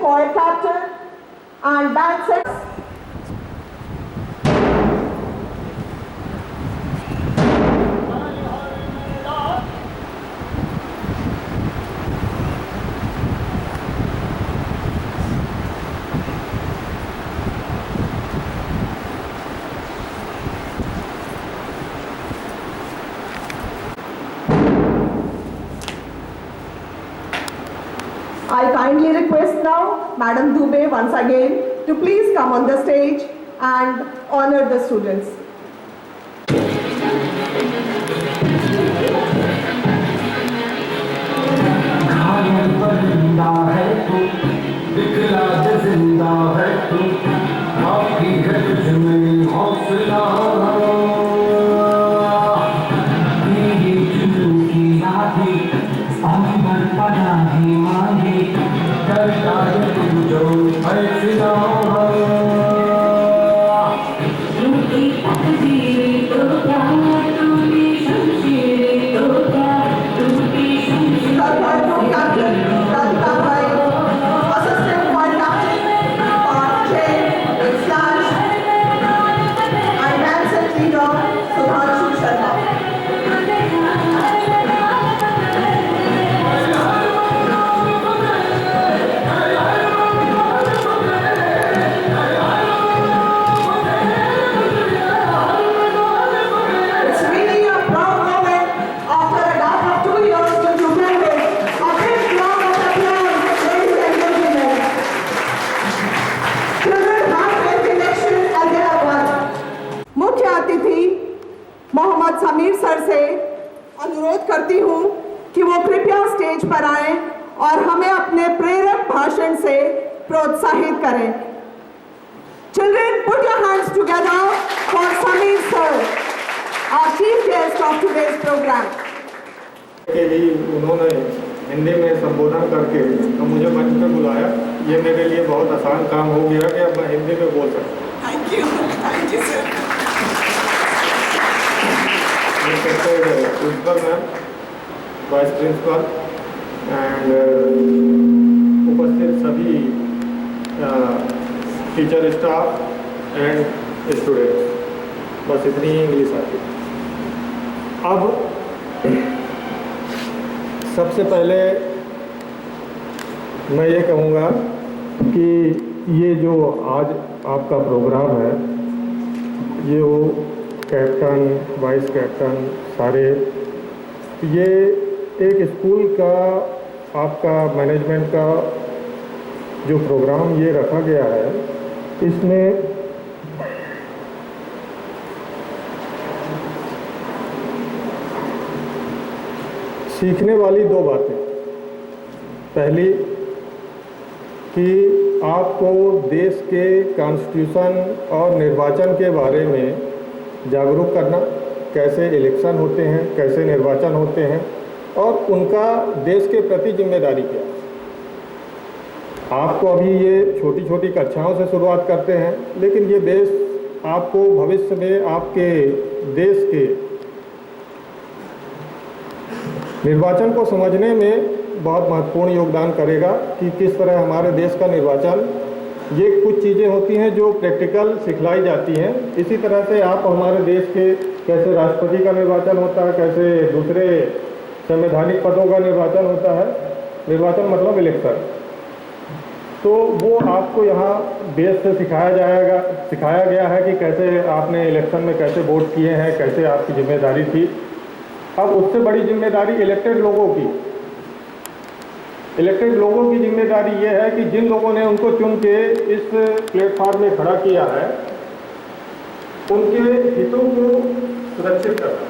choir captain and band set. I kindly request now Madam Dubey once again to please come on the stage and honor the students. Mohammed Sameer sir से अनुरोध करती हूँ कि वो कृपया stage पर आएं और हमें अपने प्रेरक भाषण से प्रोत्साहित करें। Children, put your hands together for Sameer sir, our chief guest of today's program. उन्होंने हिंदी में संबोधन करके तो मुझे मंच पे बुलाया। ये मेरे लिए बहुत आसान काम हो गया कि अब मैं हिंदी में बोल सकता हूँ। Thank you sir. Principal ma'am, vice principal and उपस्थित सभी टीचर स्टाफ एंड स्टूडेंट्स, बस इतनी ही इंग्लिश आती। अब सबसे पहले मैं ये कहूँगा कि ये जो आज आपका प्रोग्राम है, ये वो कैप्टन, वाइस कैप्टन सारे, ये एक स्कूल का आपका मैनेजमेंट का जो प्रोग्राम ये रखा गया है, इसमें सीखने वाली दो बातें। पहली कि आपको देश के कॉन्स्टिट्यूशन और निर्वाचन के बारे में जागरूक करना, कैसे इलेक्शन होते हैं, कैसे निर्वाचन होते हैं और उनका देश के प्रति जिम्मेदारी क्या। आपको अभी ये छोटी छोटी कक्षाओं से शुरुआत करते हैं, लेकिन ये देश आपको भविष्य में आपके देश के निर्वाचन को समझने में बहुत महत्वपूर्ण योगदान करेगा कि किस तरह हमारे देश का निर्वाचन, ये कुछ चीज़ें होती हैं जो प्रैक्टिकल सिखलाई जाती हैं। इसी तरह से आप हमारे देश के कैसे राष्ट्रपति का निर्वाचन होता है, कैसे दूसरे संवैधानिक पदों का निर्वाचन होता है, निर्वाचन मतलब इलेक्शन, तो वो आपको यहाँ बेस से सिखाया गया है कि कैसे आपने इलेक्शन में कैसे वोट किए हैं, कैसे आपकी जिम्मेदारी थी। अब उससे बड़ी जिम्मेदारी इलेक्टेड लोगों की जिम्मेदारी ये है कि जिन लोगों ने उनको चुन के इस प्लेटफॉर्म में खड़ा किया है, उनके हितों को सुरक्षित करना।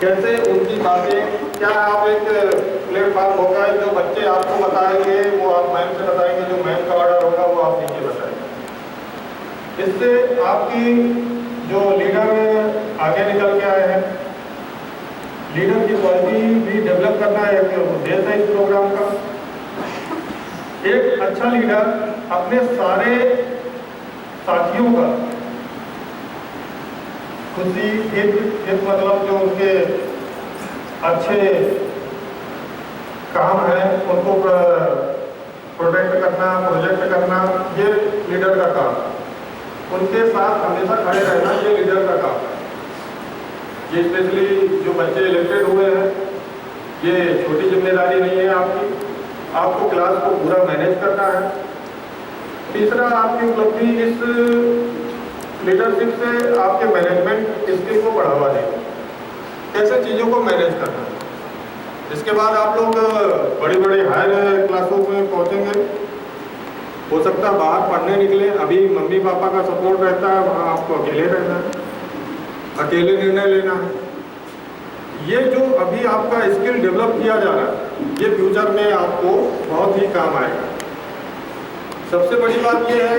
कैसे उनकी बातें, क्या आप एक प्लेटफॉर्म होगा जो बच्चे आपको बताएंगे, वो आप मैम से बताएंगे, जो मैम का ऑर्डर होगा वो आप नीचे बताएंगे। इससे आपकी जो लीडर आगे निकल के आए हैं, लीडर की क्वालिटी भी डेवलप करना है, एक उद्देश्य है इस प्रोग्राम का। एक अच्छा लीडर अपने सारे साथियों का खुशी, एक मतलब जो उनके अच्छे काम है उनको प्रोटेक्ट साथ हमेशा खड़े रहना ये लीडर का काम है। ये स्पेशली जो बच्चे इलेक्टेड हुए हैं, ये छोटी जिम्मेदारी नहीं है आपकी, आपको क्लास को पूरा मैनेज करना है। तीसरा, आपकी उपलब्धि इस लीडरशिप से आपके मैनेजमेंट स्किल को बढ़ावा देगा, कैसे चीज़ों को मैनेज करना है। इसके बाद आप लोग बड़ी बड़ी हायर क्लासों में पहुंचेंगे, हो सकता है बाहर पढ़ने निकले, अभी मम्मी पापा का सपोर्ट रहता है, वहाँ आपको अकेले रहना है, अकेले निर्णय लेना है। ये जो अभी आपका स्किल डेवलप किया जा रहा है, ये फ्यूचर में आपको बहुत ही काम आएगा। सबसे बड़ी बात ये है,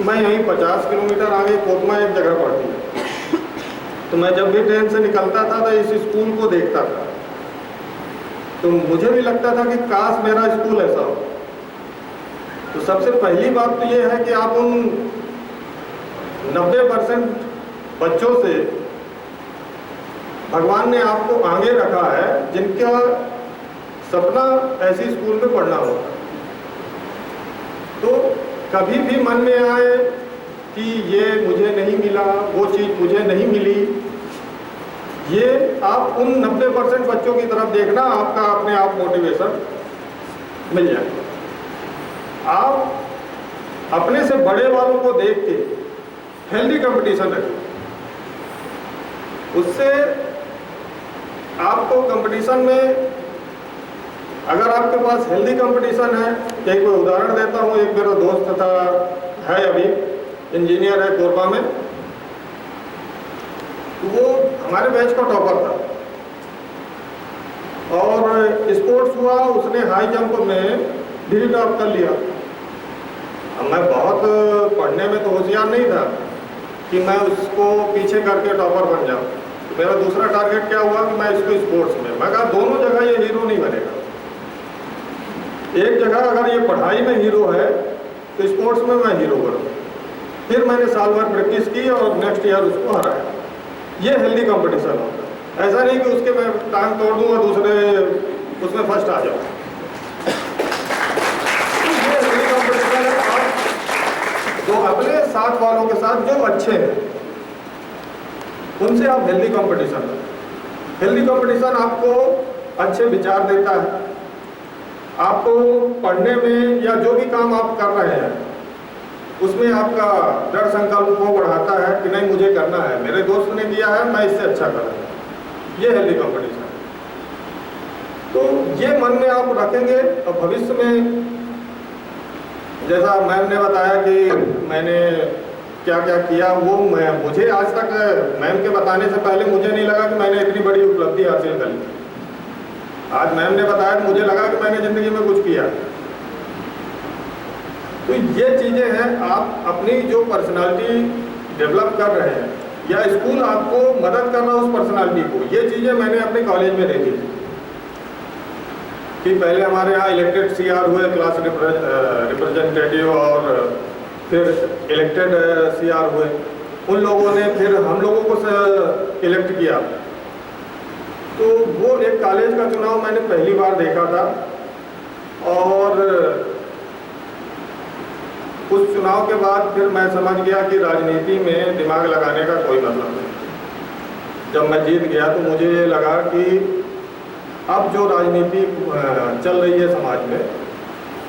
मैं यहीं 50 किलोमीटर आगे कोतमा एक जगह पड़ती है, तो मैं जब भी ट्रेन से निकलता था तो इस स्कूल को देखता था, तो मुझे भी लगता था कि काश मेरा स्कूल ऐसा हो। तो सबसे पहली बात तो ये है कि आप उन 90% बच्चों से भगवान ने आपको आगे रखा है जिनका सपना ऐसी स्कूल में पढ़ना होगा। तो कभी भी मन में आए कि ये मुझे नहीं मिला, वो चीज़ मुझे नहीं मिली, ये आप उन 90% बच्चों की तरफ देखना, आपका अपने आप मोटिवेशन मिल जाएगा। आप अपने से बड़े वालों को देख के हेल्दी कंपटीशन रखें, उससे आपको कंपटीशन में, अगर आपके पास हेल्दी कंपटीशन है, एक कोई उदाहरण देता हूँ, एक मेरा दोस्त था, है अभी इंजीनियर है कोरबा में, वो हमारे बैच का टॉपर था और स्पोर्ट्स हुआ, उसने हाई जंप में भी टॉप कर लिया। अब मैं बहुत पढ़ने में तो होशियार नहीं था कि मैं उसको पीछे करके टॉपर बन जाऊँ। मेरा दूसरा टारगेट क्या हुआ कि मैं इसको स्पोर्ट्स में, मैं कहा दोनों जगह ये हीरो नहीं बनेगा। एक जगह अगर ये पढ़ाई में हीरो है तो स्पोर्ट्स में मैं हीरो बनूँ। फिर मैंने साल भर प्रैक्टिस की और नेक्स्ट ईयर उसको हराया। ये हेल्दी कंपटीशन होता है, ऐसा नहीं कि उसके मैं टांग तोड़ दूँ और दूसरे उसमें फर्स्ट आ जाऊँ। ये हेल्दी कंपटीशन है। आप जो अपने साथ वालों के साथ जो अच्छे हैं उनसे आप हेल्दी कंपटीशन करें। हेल्दी कंपटीशन आपको अच्छे विचार देता है, आपको पढ़ने में या जो भी काम आप कर रहे हैं उसमें आपका दृढ़ संकल्प को बढ़ाता है कि नहीं मुझे करना है, मेरे दोस्त ने किया है मैं इससे अच्छा करूँगा। ये हेल्दी कंपटीशन। तो ये मन में आप रखेंगे और भविष्य में, जैसा मैम ने बताया कि मैंने क्या क्या किया, वो मुझे आज तक मैम के बताने से पहले मुझे नहीं लगा कि मैंने इतनी बड़ी उपलब्धि हासिल कर ली। आज मैम ने बताया तो मुझे लगा कि मैंने ज़िंदगी में कुछ किया। तो ये चीज़ें हैं, आप अपनी जो पर्सनालिटी डेवलप कर रहे हैं या स्कूल आपको मदद कर रहा है उस पर्सनालिटी को, ये चीज़ें मैंने अपने कॉलेज में देखी थी कि पहले हमारे यहाँ इलेक्टेड सीआर हुए, क्लास रिप्रेजेंटेटिव, और फिर इलेक्टेड सीआर हुए, उन लोगों ने फिर हम लोगों को इलेक्ट किया। तो वो एक कॉलेज का चुनाव मैंने पहली बार देखा था और उस चुनाव के बाद फिर मैं समझ गया कि राजनीति में दिमाग लगाने का कोई मतलब नहीं। जब मैं जीत गया तो मुझे ये लगा कि अब जो राजनीति चल रही है समाज में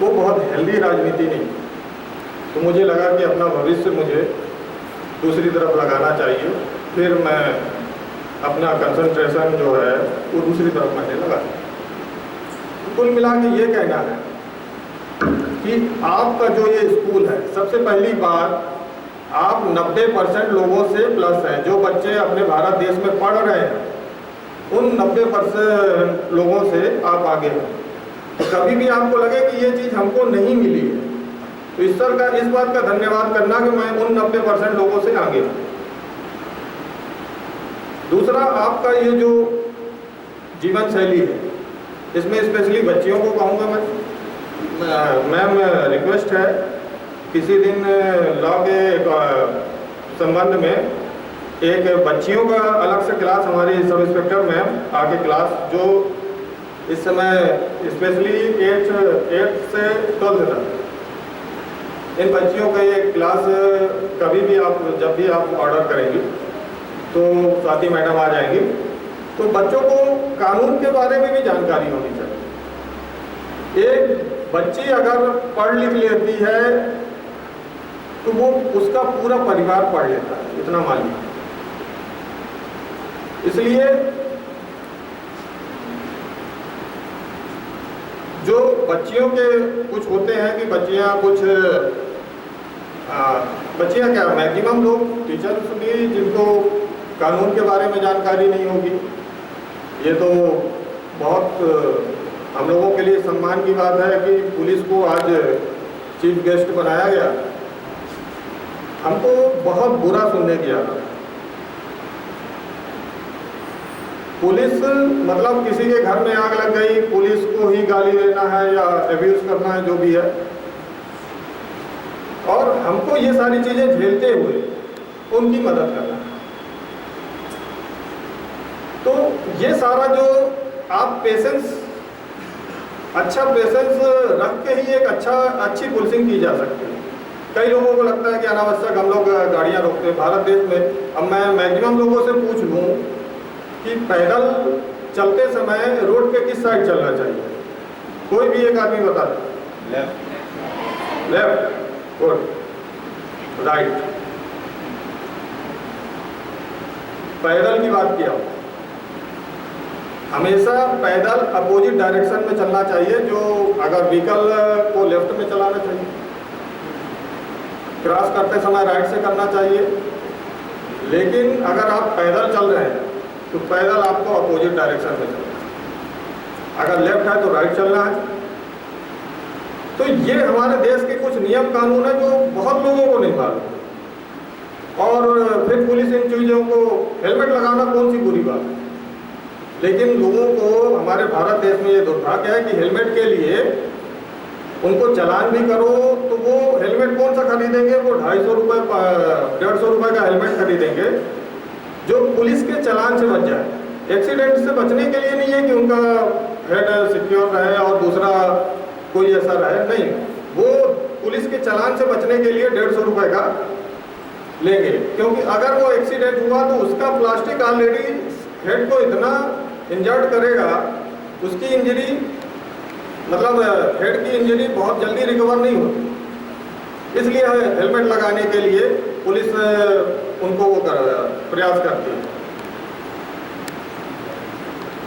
वो बहुत हेल्दी राजनीति नहीं। तो मुझे लगा कि अपना भविष्य मुझे दूसरी तरफ लगाना चाहिए। फिर मैं अपना कंसंट्रेशन जो है वो दूसरी तरफ मैंने लगा। तो कुल मिला के ये कहना है कि आपका जो ये स्कूल है, सबसे पहली बात, आप 90% लोगों से प्लस हैं। जो बच्चे अपने भारत देश में पढ़ रहे हैं उन 90% लोगों से आप आगे हैं। तो कभी भी आपको लगे कि ये चीज़ हमको नहीं मिली है तो ईश्वर का इस बात का धन्यवाद करना कि मैं उन 90% लोगों से आगे हूँ। दूसरा, आपका ये जो जीवन शैली है इसमें स्पेशली बच्चियों को कहूँगा मैम, रिक्वेस्ट है किसी दिन लॉ के संबंध में एक बच्चियों का अलग से क्लास, हमारी सब इंस्पेक्टर मैम आके क्लास, जो इस समय स्पेशली 8 से 12 तक, इन बच्चियों का ये क्लास कभी भी आप जब भी आप ऑर्डर करेंगे तो स्वाति मैडम आ जाएंगी। तो बच्चों को कानून के बारे में भी जानकारी होनी चाहिए। एक बच्ची अगर पढ़ लिख लेती है तो वो उसका पूरा परिवार पढ़ लेता है, इतना मान लीजिए। इसलिए जो बच्चियों के कुछ होते हैं कि बच्चियां क्या मैक्सिमम लोग टीचर्स भी जिनको कानून के बारे में जानकारी नहीं होगी। ये तो बहुत हम लोगों के लिए सम्मान की बात है कि पुलिस को आज चीफ गेस्ट बनाया गया। हमको बहुत बुरा सुनने की आदत है। पुलिस मतलब किसी के घर में आग लग गई, पुलिस को ही गाली देना है या एब्यूज करना है, जो भी है। और हमको ये सारी चीजें झेलते हुए उनकी मदद करना है। तो ये सारा जो आप अच्छा पेशेंस रख के ही एक अच्छी पुलिसिंग की जा सकती है। कई लोगों को लगता है कि अनावश्यक हम लोग गाड़ियां रोकते हैं भारत देश में। अब मैं मैक्सिमम लोगों से पूछ लूं कि पैदल चलते समय रोड पे किस साइड चलना चाहिए, कोई भी एक आदमी बता दे। Left, good, right. पैदल की बात किया, हमेशा पैदल अपोजिट डायरेक्शन में चलना चाहिए। जो अगर व्हीकल को लेफ्ट में चलाना चाहिए, क्रॉस करते समय राइट से करना चाहिए। लेकिन अगर आप पैदल चल रहे हैं तो पैदल आपको अपोजिट डायरेक्शन में चलना है। अगर लेफ्ट है तो राइट चलना है। तो ये हमारे देश के कुछ नियम कानून है जो बहुत लोगों को नहीं मालूम। और फिर पुलिस इन चीज़ों को, हेलमेट लगाना कौन सी बुरी बात है, लेकिन लोगों को हमारे भारत देश में ये दुर्भाग्य है कि हेलमेट के लिए उनको चालान भी करो तो वो हेलमेट कौन सा खरीदेंगे, वो 250 रुपये 150 रुपये का हेलमेट खरीदेंगे जो पुलिस के चालान से बच जाए। एक्सीडेंट से बचने के लिए नहीं है कि उनका हेड सिक्योर रहे और दूसरा कोई ऐसा रहे, नहीं, वो पुलिस के चालान से बचने के लिए 150 रुपये का लेंगे। क्योंकि अगर वो एक्सीडेंट हुआ तो उसका प्लास्टिक ऑलरेडी हेड को इतना इंजर्ड करेगा, उसकी इंजरी मतलब हेड की इंजरी बहुत जल्दी रिकवर नहीं होती। इसलिए हेलमेट लगाने के लिए पुलिस उनको वो प्रयास करती है।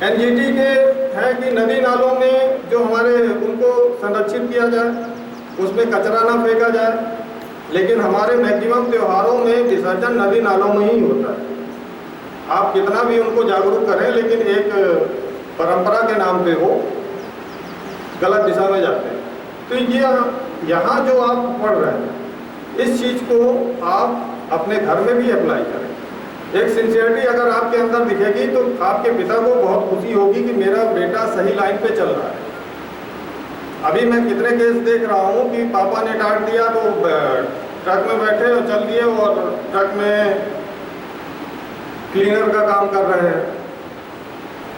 एनजीटी के है कि नदी नालों में जो हमारे उनको संरक्षित किया जाए, उसमें कचरा ना फेंका जाए। लेकिन हमारे मैक्सिमम त्योहारों में विसर्जन नदी नालों में ही होता है। आप कितना भी उनको जागरूक करें, लेकिन एक परंपरा के नाम पे वो गलत दिशा में जाते हैं। तो ये यहाँ जो आप पढ़ रहे हैं, इस चीज़ को आप अपने घर में भी अप्लाई करें। एक सिंसियरिटी अगर आपके अंदर दिखेगी तो आपके पिता को बहुत खुशी होगी कि मेरा बेटा सही लाइन पे चल रहा है। अभी मैं कितने केस देख रहा हूँ कि पापा ने डांट दिया तो ट्रक में बैठे और चल दिए और ट्रक में क्लीनर का काम कर रहे हैं।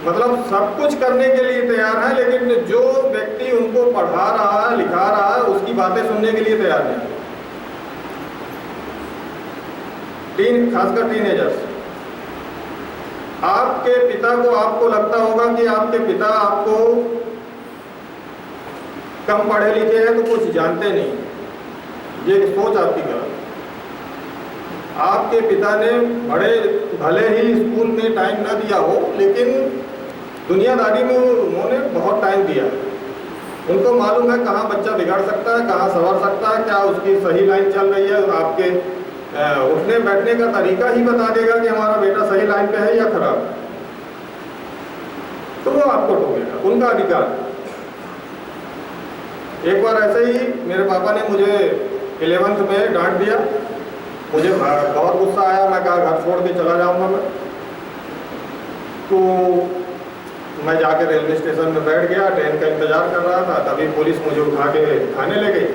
मतलब सब कुछ करने के लिए तैयार है, लेकिन जो व्यक्ति उनको पढ़ा रहा है, लिखा रहा है, उसकी बातें सुनने के लिए तैयार नहीं। खासकर टीनेजर्स, आपके पिता को, आपको लगता होगा कि आपके पिता आपको कम पढ़े लिखे हैं तो कुछ जानते नहीं। ये सोच आपकी गलत। आपके पिता ने भले ही स्कूल में टाइम ना दिया हो, लेकिन दुनियादारी में उन्होंने बहुत टाइम दिया। उनको मालूम है कहाँ बच्चा बिगड़ सकता है, कहाँ संवर सकता है, क्या उसकी सही लाइन चल रही है। आपके उठने बैठने का तरीका ही बता देगा कि हमारा बेटा सही लाइन पे है या खराब। तो वो आपको टोकेगा, उनका अधिकार। एक बार ऐसे ही मेरे पापा ने मुझे 11th में डांट दिया। मुझे बहुत गुस्सा आया। मैं कहा घर छोड़ के चला जाऊंगा मैं। तो मैं जाके रेलवे स्टेशन में बैठ गया, ट्रेन का इंतजार कर रहा था। तभी पुलिस मुझे उठा के थाने ले गई।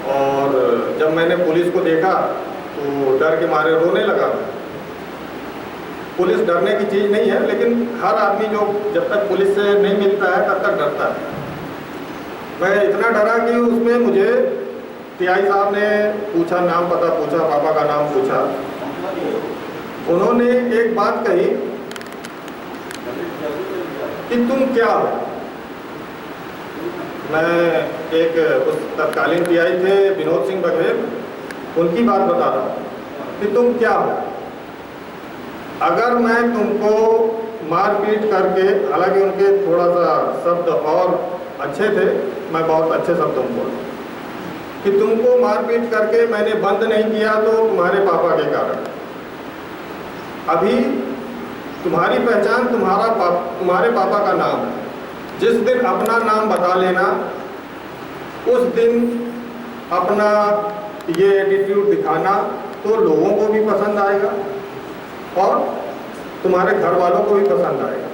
और जब मैंने पुलिस को देखा तो डर के मारे रोने लगा। पुलिस डरने की चीज़ नहीं है, लेकिन हर आदमी जो जब तक पुलिस से नहीं मिलता है तब तक डरता है। मैं इतना डरा कि उसमें मुझे टीआई साहब ने पूछा, नाम पता पूछा, पापा का नाम पूछा। उन्होंने एक बात कही कि तुम क्या हो। मैं एक उस तत्कालीन टीआई थे विनोद सिंह बघेल, उनकी बात बता रहा हूँ कि तुम क्या हो। अगर मैं तुमको मारपीट करके, हालांकि उनके थोड़ा सा शब्द और अच्छे थे, मैं बहुत अच्छे शब्द उनको, कि तुमको मारपीट करके मैंने बंद नहीं किया तो तुम्हारे पापा के कारण। अभी तुम्हारी पहचान तुम्हारे पापा का नाम है। जिस दिन अपना नाम बता लेना, उस दिन अपना ये एटीट्यूड दिखाना तो लोगों को भी पसंद आएगा और तुम्हारे घर वालों को भी पसंद आएगा।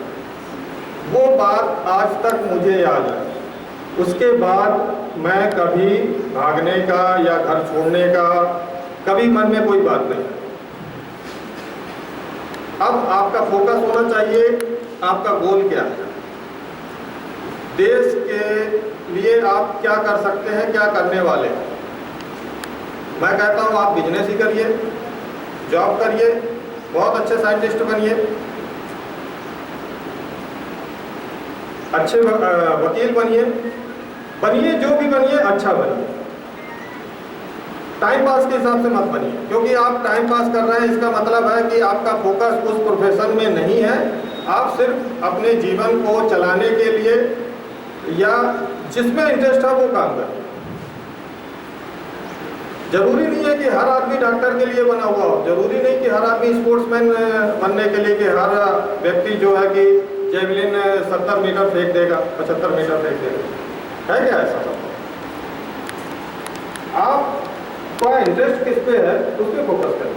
वो बात आज तक मुझे याद है। उसके बाद मैं कभी भागने का या घर छोड़ने का कभी मन में कोई बात नहीं। अब आपका फोकस होना चाहिए, आपका गोल क्या है, देश के लिए आप क्या कर सकते हैं, क्या करने वाले हैं। मैं कहता हूँ आप बिजनेस ही करिए, जॉब करिए, बहुत अच्छे साइंटिस्ट बनिए, अच्छे वकील बनिए, जो भी बनिए अच्छा बनिए। टाइम पास के हिसाब से मत बनिए, क्योंकि आप टाइम पास कर रहे हैं इसका मतलब है कि आपका फोकस उस प्रोफेशन में नहीं है। आप सिर्फ अपने जीवन को चलाने के लिए या जिसमें इंटरेस्ट है वो काम करें। जरूरी नहीं है कि हर आदमी डॉक्टर के लिए बना हुआ हो, जरूरी नहीं कि हर आदमी स्पोर्ट्समैन बनने के लिए, कि हर व्यक्ति जो है कि जेवलिन 70 मीटर फेंक देगा, 75 मीटर फेंक देगा। है क्या ऐसा? आपका इंटरेस्ट किस पे है उस पर फोकस करें।